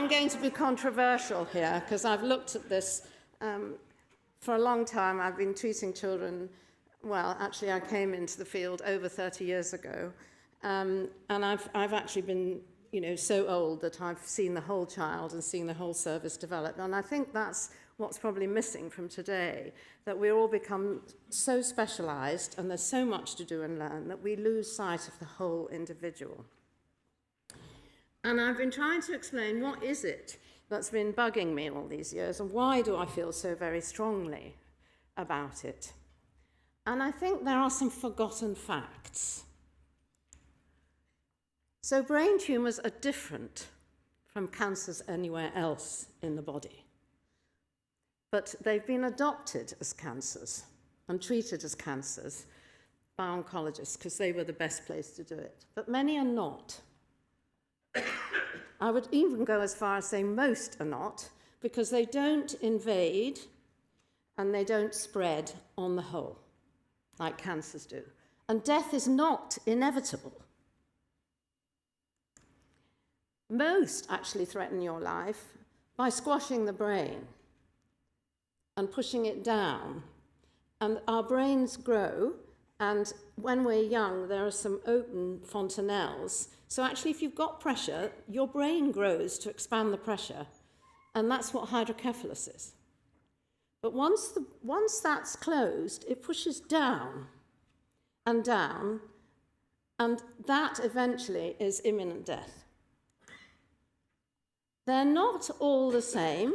I'm going to be controversial here because I've looked at this for a long time. I've been treating children. Well, actually, I came into the field over 30 years ago, and I've actually been, so old that I've seen the whole child and seen the whole service develop. And I think that's what's probably missing from today, that we all become so specialised and there's so much to do and learn that we lose sight of the whole individual. And I've been trying to explain what is it that's been bugging me all these years and why do I feel so very strongly about it. And I think there are some forgotten facts. So brain tumours are different from cancers anywhere else in the body. But they've been adopted as cancers and treated as cancers by oncologists because they were the best place to do it. But many are not. I would even go as far as saying most are not, because they don't invade and they don't spread on the whole, like cancers do. And death is not inevitable. Most actually threaten your life by squashing the brain and pushing it down. And our brains grow, and when we're young, there are some open fontanelles. So actually, if you've got pressure, your brain grows to expand the pressure, and that's what hydrocephalus is. But once that's closed, it pushes down, and that eventually is imminent death. They're not all the same,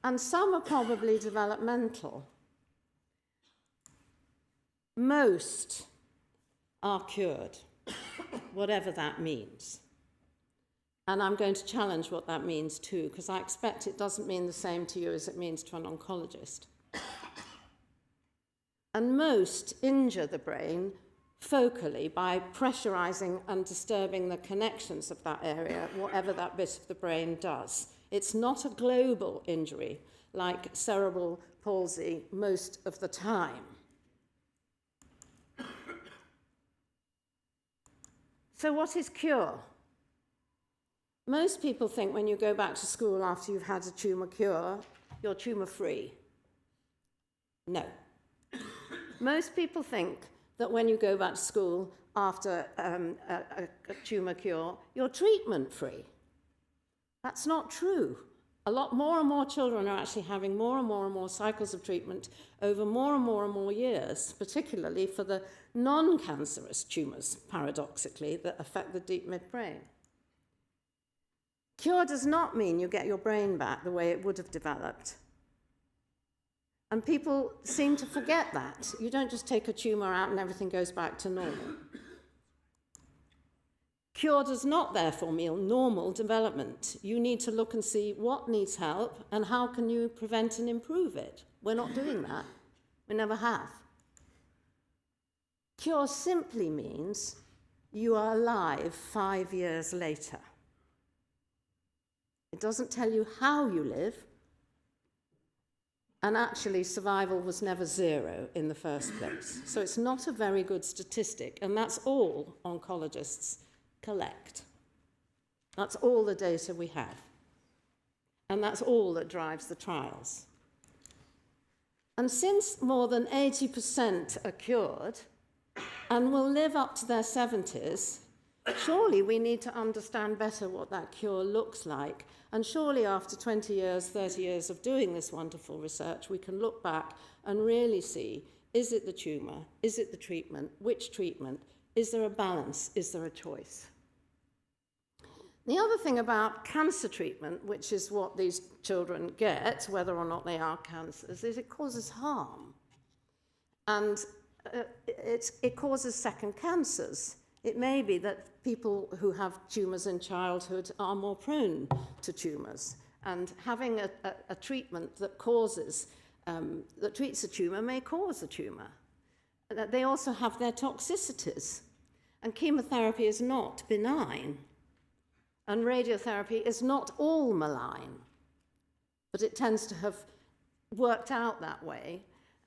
and some are probably developmental. Most are cured, whatever that means. And I'm going to challenge what that means too, because I expect it doesn't mean the same to you as it means to an oncologist. And most injure the brain focally by pressurizing and disturbing the connections of that area, whatever that bit of the brain does. It's not a global injury like cerebral palsy most of the time. So what is cure? Most people think when you go back to school after you've had a tumour cure, you're tumour-free. No. Most people think that when you go back to school after a tumour cure, you're treatment-free. That's not true. A lot more and more children are actually having more and more cycles of treatment over more and more years, particularly for the non-cancerous tumours, paradoxically, that affect the deep midbrain. Cure does not mean you get your brain back the way it would have developed. And people seem to forget that. You don't just take a tumour out and everything goes back to normal. Cure does not, therefore, mean normal development. You need to look and see what needs help and how can you prevent and improve it. We're not doing that. We never have. Cure simply means you are alive 5 years later. It doesn't tell you how you live, and actually survival was never 0 in the first place. So it's not a very good statistic, and that's all oncologists collect. That's all the data we have. And that's all that drives the trials. And since more than 80% are cured and will live up to their 70s, surely we need to understand better what that cure looks like. And surely after 20 years, 30 years of doing this wonderful research, we can look back and really see, is it the tumour? Is it the treatment? Which treatment? Is there a balance? Is there a choice? The other thing about cancer treatment, which is what these children get, whether or not they are cancers, is it causes harm. And it causes second cancers. It may be that people who have tumours in childhood are more prone to tumours, and having a treatment that treats a tumour may cause a tumour. They also have their toxicities, and chemotherapy is not benign, and radiotherapy is not all malign, but it tends to have worked out that way.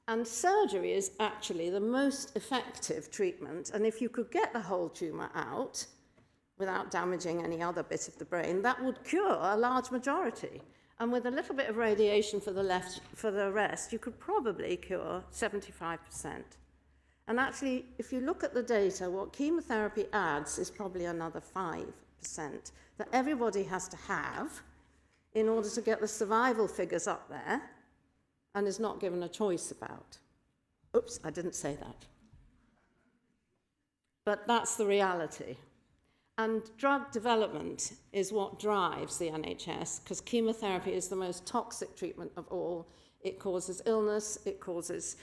And surgery is actually the most effective treatment, and if you could get the whole tumour out, without damaging any other bit of the brain, that would cure a large majority. And with a little bit of radiation for the rest, you could probably cure 75%. And actually, if you look at the data, what chemotherapy adds is probably another 5% that everybody has to have in order to get the survival figures up there, and is not given a choice about. Oops, I didn't say that. But that's the reality. And drug development is what drives the NHS, because chemotherapy is the most toxic treatment of all. It causes illness, it causes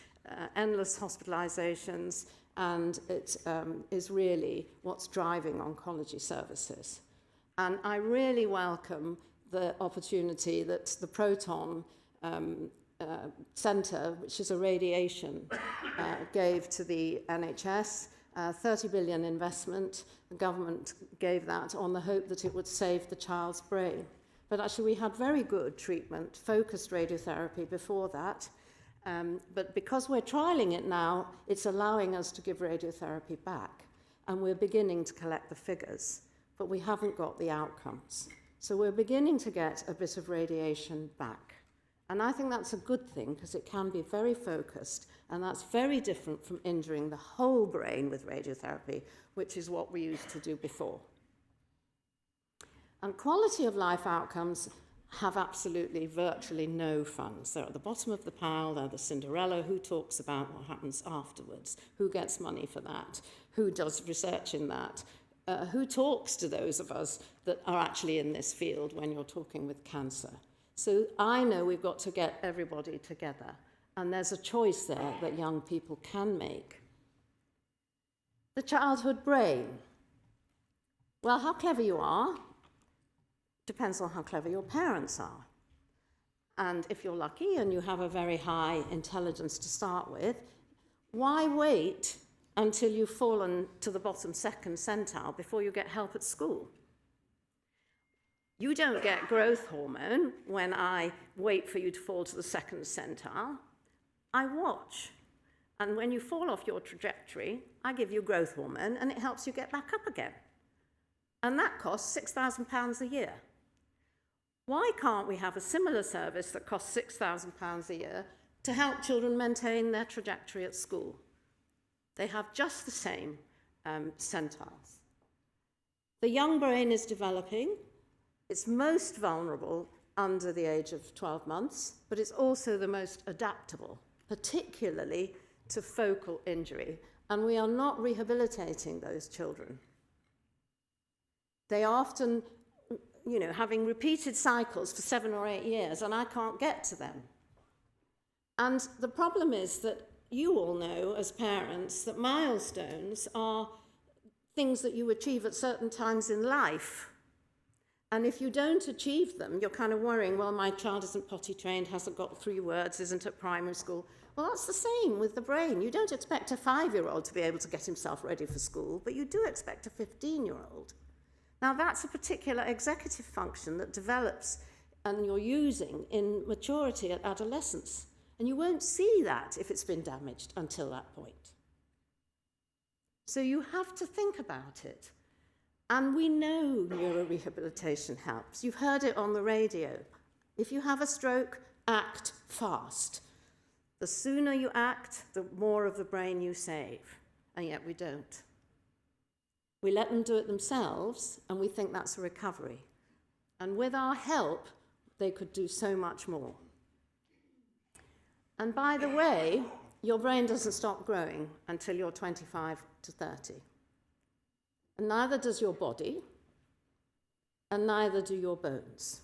endless hospitalizations, and it is really what's driving oncology services. And I really welcome the opportunity that the Proton Centre, which is a radiation, gave to the NHS. 30 billion investment. The government gave that on the hope that it would save the child's brain. But actually we had very good treatment, focused radiotherapy before that. But because we're trialling it now, it's allowing us to give radiotherapy back. And we're beginning to collect the figures, but we haven't got the outcomes. So we're beginning to get a bit of radiation back. And I think that's a good thing, because it can be very focused, and that's very different from injuring the whole brain with radiotherapy, which is what we used to do before. And quality of life outcomes have absolutely virtually no funds. They're at the bottom of the pile, they're the Cinderella. Who talks about what happens afterwards? Who gets money for that? Who does research in that? Who talks to those of us that are actually in this field when you're talking with cancer? So I know we've got to get everybody together, and there's a choice there that young people can make. The childhood brain. Well, how clever you are depends on how clever your parents are. And if you're lucky and you have a very high intelligence to start with, why wait until you've fallen to the bottom second centile before you get help at school? You don't get growth hormone when I wait for you to fall to the second centile. I watch. And when you fall off your trajectory, I give you growth hormone, and it helps you get back up again. And that costs £6,000 a year. Why can't we have a similar service that costs £6,000 a year to help children maintain their trajectory at school? They have just the same centiles. The young brain is developing. It's most vulnerable under the age of 12 months, but it's also the most adaptable, particularly to focal injury. And we are not rehabilitating those children. They are often, having repeated cycles for 7 or 8 years, and I can't get to them. And the problem is that you all know as parents that milestones are things that you achieve at certain times in life. And if you don't achieve them, you're kind of worrying, well, my child isn't potty trained, hasn't got 3 words, isn't at primary school. Well, that's the same with the brain. You don't expect a 5-year-old to be able to get himself ready for school, but you do expect a 15-year-old. Now, that's a particular executive function that develops and you're using in maturity at adolescence. And you won't see that if it's been damaged until that point. So you have to think about it. And we know neurorehabilitation helps. You've heard it on the radio. If you have a stroke, act fast. The sooner you act, the more of the brain you save. And yet we don't. We let them do it themselves, and we think that's a recovery. And with our help, they could do so much more. And by the way, your brain doesn't stop growing until you're 25 to 30. And neither does your body, and neither do your bones.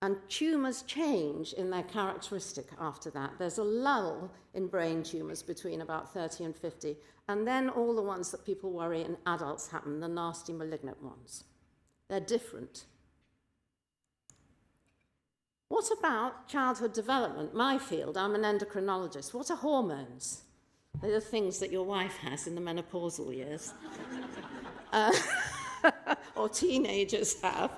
And tumours change in their characteristic after that. There's a lull in brain tumours between about 30 and 50, and then all the ones that people worry in adults happen, the nasty malignant ones. They're different. What about childhood development? My field, I'm an endocrinologist. What are hormones? They're the things that your wife has in the menopausal years. Or teenagers have.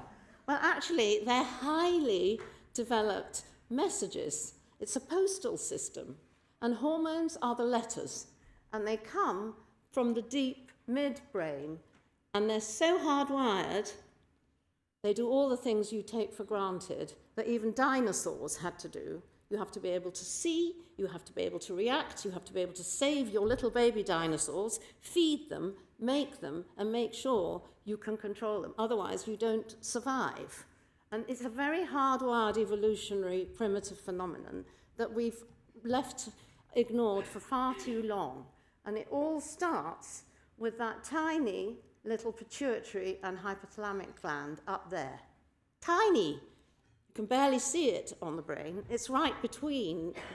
Well, actually, they're highly developed messages. It's a postal system. And hormones are the letters. And they come from the deep midbrain And they're so hardwired, they do all the things you take for granted that even dinosaurs had to do. You have to be able to see, you have to be able to react, you have to be able to save your little baby dinosaurs, feed them, and make sure you can control them. Otherwise, you don't survive. And it's a very hardwired evolutionary primitive phenomenon that we've left ignored for far too long. And it all starts with that tiny little pituitary and hypothalamic gland up there. Tiny. You can barely see it on the brain. It's right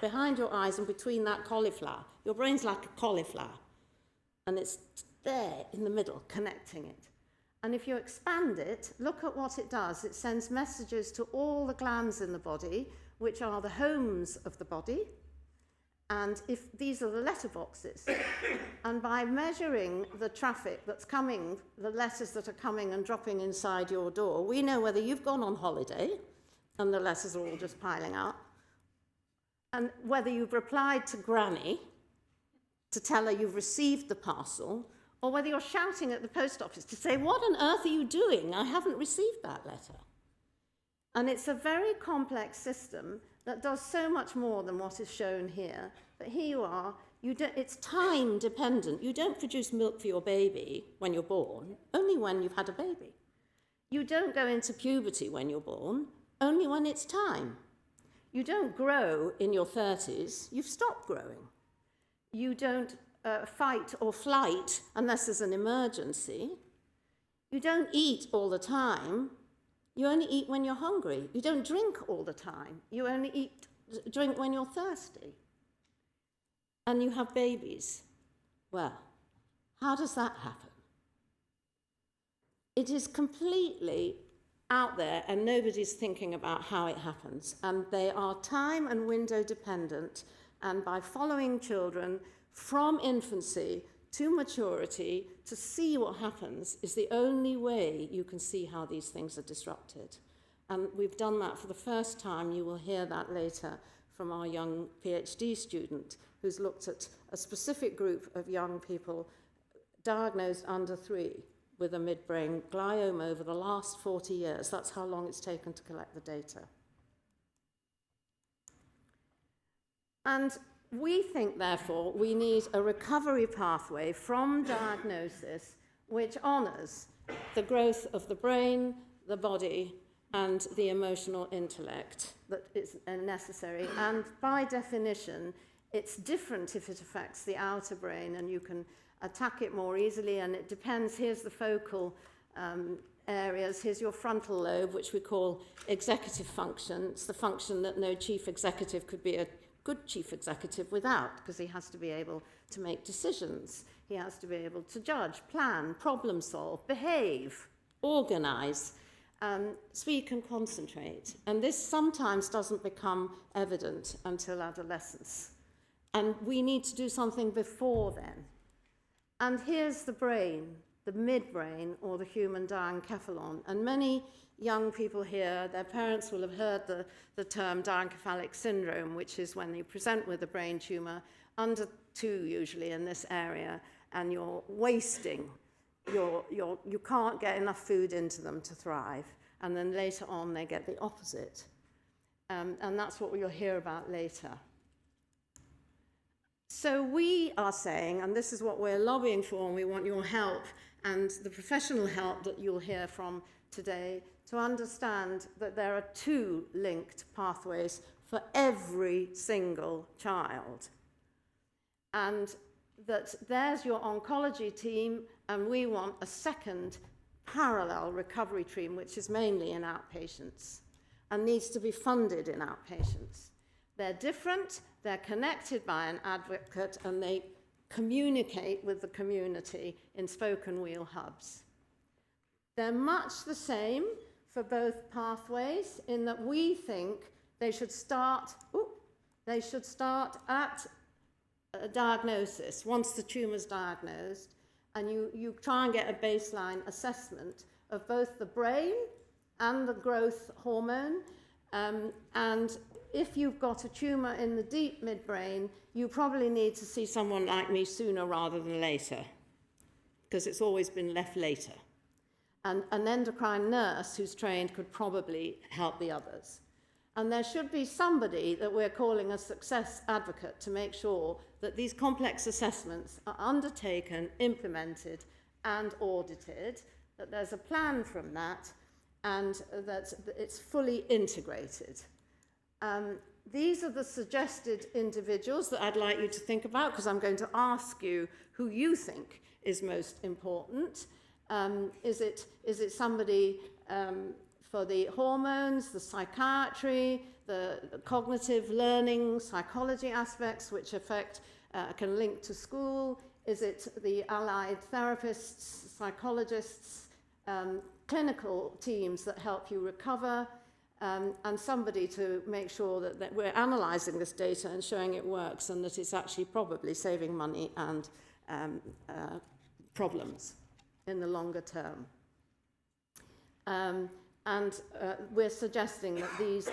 behind your eyes and between that cauliflower. Your brain's like a cauliflower. And it's there in the middle, connecting it. And if you expand it, look at what it does. It sends messages to all the glands in the body, which are the homes of the body. And if these are the letterboxes, and by measuring the traffic that's coming, the letters that are coming and dropping inside your door, we know whether you've gone on holiday, and the letters are all just piling up, and whether you've replied to Granny to tell her you've received the parcel, or whether you're shouting at the post office to say, what on earth are you doing? I haven't received that letter. And it's a very complex system that does so much more than what is shown here. But here you are, it's time dependent. You don't produce milk for your baby when you're born, only when you've had a baby. You don't go into puberty when you're born, only when it's time. You don't grow in your 30s, you've stopped growing. You don't fight or flight unless there's an emergency. You don't eat all the time. You only eat when you're hungry. You don't drink all the time. You only drink when you're thirsty. And you have babies. Well, how does that happen? It is completely out there and nobody's thinking about how it happens. And they are time and window dependent. And by following children from infancy to maturity, to see what happens is the only way you can see how these things are disrupted. And we've done that for the first time. You will hear that later from our young PhD student who's looked at a specific group of young people diagnosed under 3 with a midbrain glioma over the last 40 years. That's how long it's taken to collect the data. And we think, therefore, we need a recovery pathway from diagnosis which honours the growth of the brain, the body, and the emotional intellect that is necessary. And by definition, it's different if it affects the outer brain, and you can attack it more easily, and it depends. Here's the focal areas. Here's your frontal lobe, which we call executive function. It's the function that no chief executive could be a good chief executive without, because he has to be able to make decisions. He has to be able to judge, plan, problem solve, behave, organize, speak and concentrate. And this sometimes doesn't become evident until adolescence. And we need to do something before then. And here's the brain, the midbrain, or the human diencephalon. And many young people here, their parents will have heard the term diencephalic syndrome, which is when you present with a brain tumor under 2 usually in this area, and you're wasting. You can't get enough food into them to thrive. And then later on, they get the opposite. And that's what we'll hear about later. So we are saying, and this is what we're lobbying for, and we want your help and the professional help that you'll hear from today, to understand that there are 2 linked pathways for every single child. And that there's your oncology team, and we want a second parallel recovery team, which is mainly in outpatients and needs to be funded in outpatients. They're different, they're connected by an advocate, and they communicate with the community in spoken wheel hubs. They're much the same for both pathways in that we think they should start at a diagnosis, once the tumor's diagnosed, and you try and get a baseline assessment of both the brain and the growth hormone. And if you've got a tumor in the deep midbrain, you probably need to see someone like me sooner rather than later, because it's always been left later. And an endocrine nurse who's trained could probably help the others. And there should be somebody that we're calling a success advocate to make sure that these complex assessments are undertaken, implemented, and audited, that there's a plan from that, and that it's fully integrated. These are the suggested individuals that I'd like you to think about, because I'm going to ask you who you think is most important. Is it somebody for the hormones, the psychiatry, the cognitive learning, psychology aspects which affect, can link to school? Is it the allied therapists, psychologists, clinical teams that help you recover, and somebody to make sure that we're analysing this data and showing it works and that it's actually probably saving money and problems in the longer term. We're suggesting that these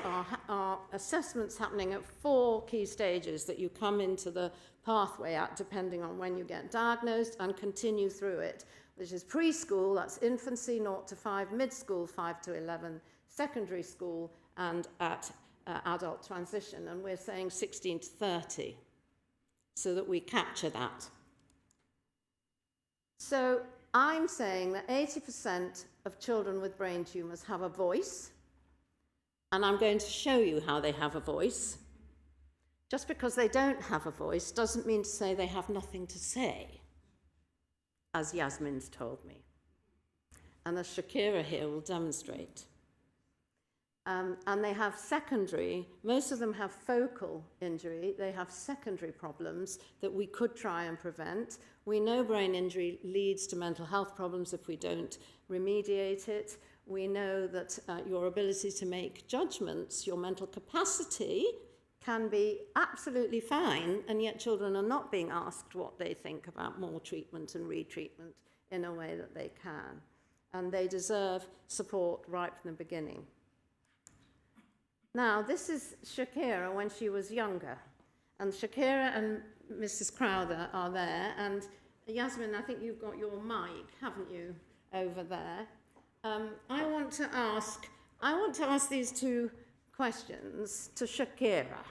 are assessments happening at 4 key stages that you come into the pathway at, depending on when you get diagnosed, and continue through it, which is preschool, that's infancy 0 to 5, mid-school 5 to 11, secondary school, and at adult transition. And we're saying 16 to 30, so that we capture that. So I'm saying that 80% of children with brain tumours have a voice, and I'm going to show you how they have a voice. Just because they don't have a voice doesn't mean to say they have nothing to say, as Yasmin's told me, and as Shakira here will demonstrate. And they have secondary, most of them have focal injury, they have secondary problems that we could try and prevent. We know brain injury leads to mental health problems if we don't remediate it. We know that your ability to make judgments, your mental capacity, can be absolutely fine, and yet children are not being asked what they think about more treatment and retreatment in a way that they can. And they deserve support right from the beginning. Now, this is Shakira when she was younger. And Shakira and Mrs. Crowther are there. And Yasmin, I think you've got your mic, haven't you, over there? I want to ask these 2 questions to Shakira.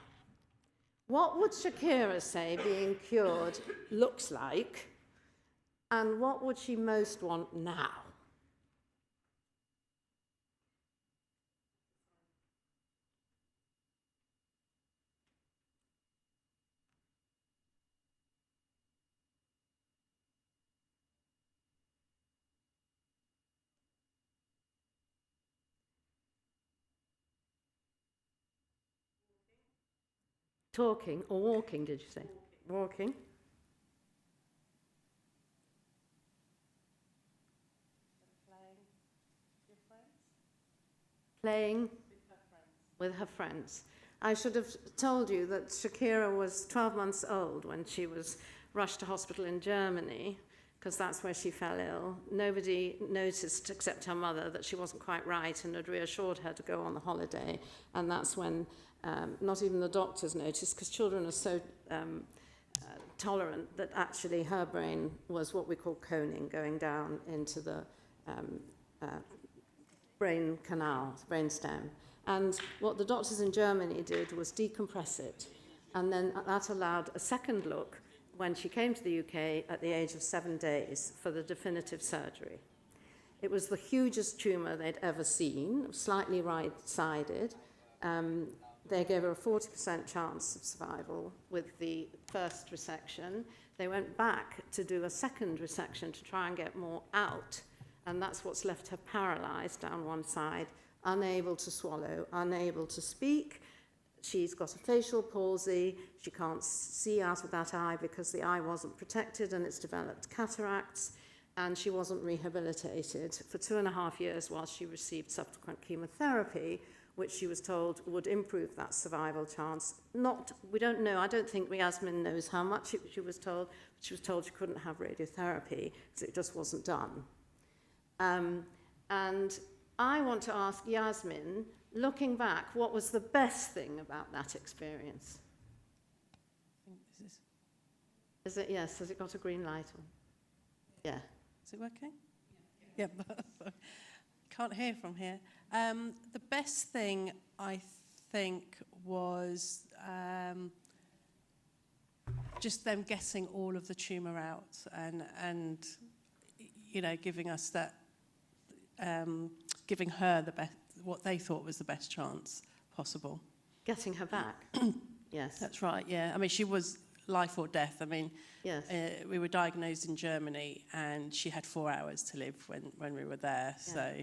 What would Shakira say being cured looks like? And what would she most want now? Talking or walking, did you say? Walking. Playing with her friends. I should have told you that Shakira was 12 months old when she was rushed to hospital in Germany, because that's where she fell ill. Nobody noticed except her mother that she wasn't quite right and had reassured her to go on the holiday. And that's when not even the doctors noticed, because children are so tolerant, that actually her brain was what we call coning, going down into the brain canal, brain stem. And what the doctors in Germany did was decompress it. And then that allowed a second look when she came to the UK at the age of 7 days for the definitive surgery. It was the hugest tumour they'd ever seen, slightly right-sided. They gave her a 40% chance of survival with the first resection. They went back to do a second resection to try and get more out, and that's what's left her paralysed down one side, unable to swallow, unable to speak. She's got a facial palsy. She can't see out of that eye because the eye wasn't protected, and it's developed cataracts, and she wasn't rehabilitated for 2.5 years while she received subsequent chemotherapy, which she was told would improve that survival chance. We don't know, I don't think Yasmin knows how much she was told, but she was told she couldn't have radiotherapy because it just wasn't done. And I want to ask Yasmin, looking back, what was the best thing about that experience? I think this is... Is it, yes, has it got a green light on? Yeah. Is it working? Yeah. Can't hear from here. The best thing, I think, was just them getting all of the tumour out and you know, giving us that, giving her the best, what they thought was the best chance possible. Getting her back. Yes. That's right, yeah. I mean, she was life or death. I mean, Yes. We were diagnosed in Germany and she had 4 hours to live when we were there. Yeah. So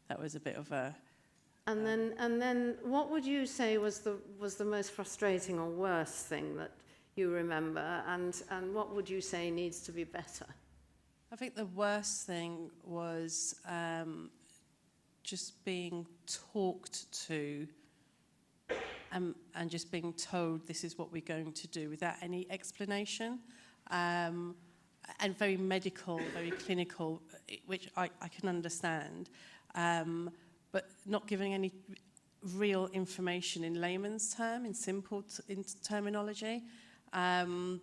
that was a bit of a... And then what would you say was the most frustrating or worst thing that you remember, and what would you say needs to be better? I think the worst thing was just being talked to and just being told this is what we're going to do without any explanation, and very medical, very clinical, which I can understand, but not giving any real information in layman's term, in simple in terminology. I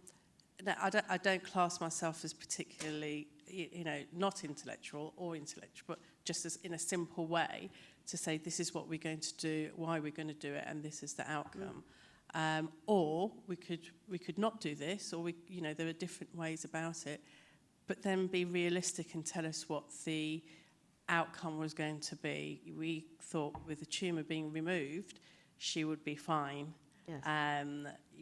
don't class myself as particularly, you know, not intellectual or intellectual, but just as in a simple way to say this is what we're going to do, why we're going to do it, and this is the outcome. Or we could not do this, or you know, there are different ways about it, but then be realistic and tell us what the outcome was going to be. We thought with the tumour being removed, she would be fine. Yes.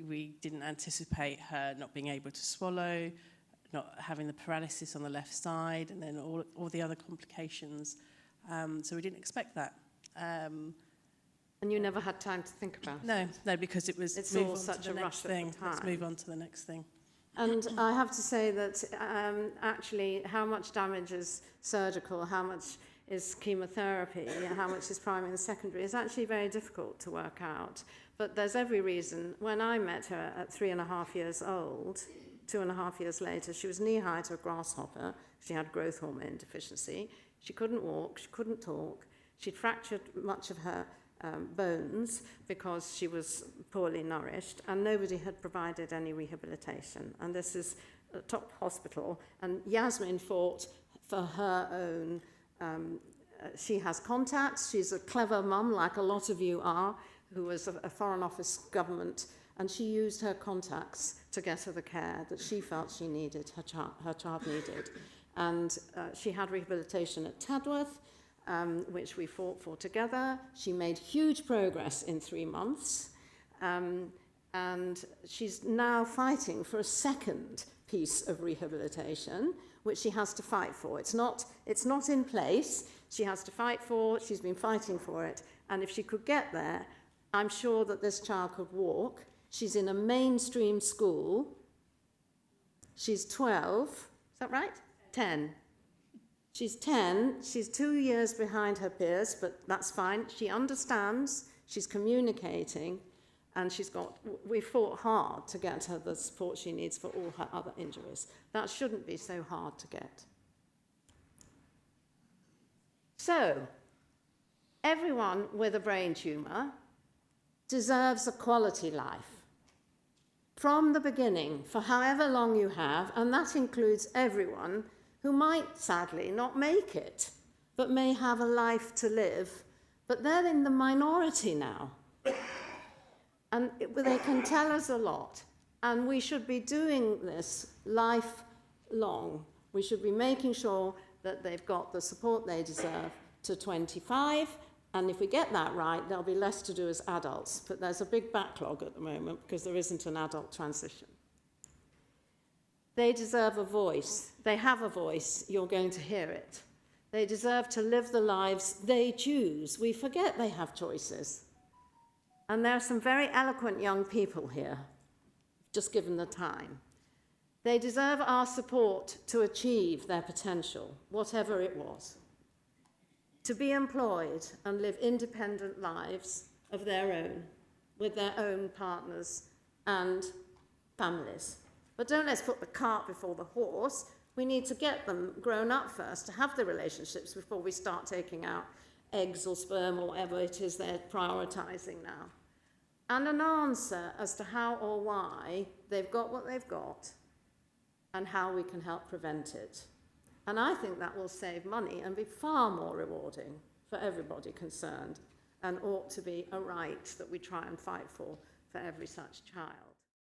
We didn't anticipate her not being able to swallow, not having the paralysis on the left side, and then all the other complications. So we didn't expect that. And you never had time to think about it? No, because it's all such a rush at the time. Let's move on to the next thing. And I have to say that actually how much damage is surgical, how much is chemotherapy, how much is primary and secondary is actually very difficult to work out. But there's every reason. When I met her at 3.5 years old, 2.5 years later, she was knee-high to a grasshopper. She had growth hormone deficiency. She couldn't walk, she couldn't talk. She'd fractured much of her bones because she was poorly nourished, and nobody had provided any rehabilitation. And this is a top hospital, and Yasmin fought for her own. She has contacts. She's a clever mum, like a lot of you are, who was a Foreign Office government, and she used her contacts to get her the care that she felt she needed, her child needed. And she had rehabilitation at Tadworth, which we fought for together. She made huge progress in 3 months, and she's now fighting for a second piece of rehabilitation, which she has to fight for. It's not in place. She has to fight for. She's been fighting for it, and if she could get there, I'm sure that this child could walk. She's in a mainstream school. She's 12. Is that right? 10. She's 10, she's 2 years behind her peers, but that's fine. She understands, she's communicating, and we fought hard to get her the support she needs for all her other injuries. That shouldn't be so hard to get. So, everyone with a brain tumour deserves a quality life. From the beginning, for however long you have, and that includes everyone who might, sadly, not make it, but may have a life to live, but they're in the minority now. And they can tell us a lot, and we should be doing this lifelong. We should be making sure that they've got the support they deserve to 25, and if we get that right, there'll be less to do as adults, but there's a big backlog at the moment because there isn't an adult transition. They deserve a voice. They have a voice. You're going to hear it. They deserve to live the lives they choose. We forget they have choices. And there are some very eloquent young people here, just given the time. They deserve our support to achieve their potential, whatever it was. To be employed and live independent lives of their own, with their own partners and families. But don't let's put the cart before the horse. We need to get them grown up first to have the relationships before we start taking out eggs or sperm or whatever it is they're prioritising now. And an answer as to how or why they've got what they've got and how we can help prevent it. And I think that will save money and be far more rewarding for everybody concerned, and ought to be a right that we try and fight for every such child.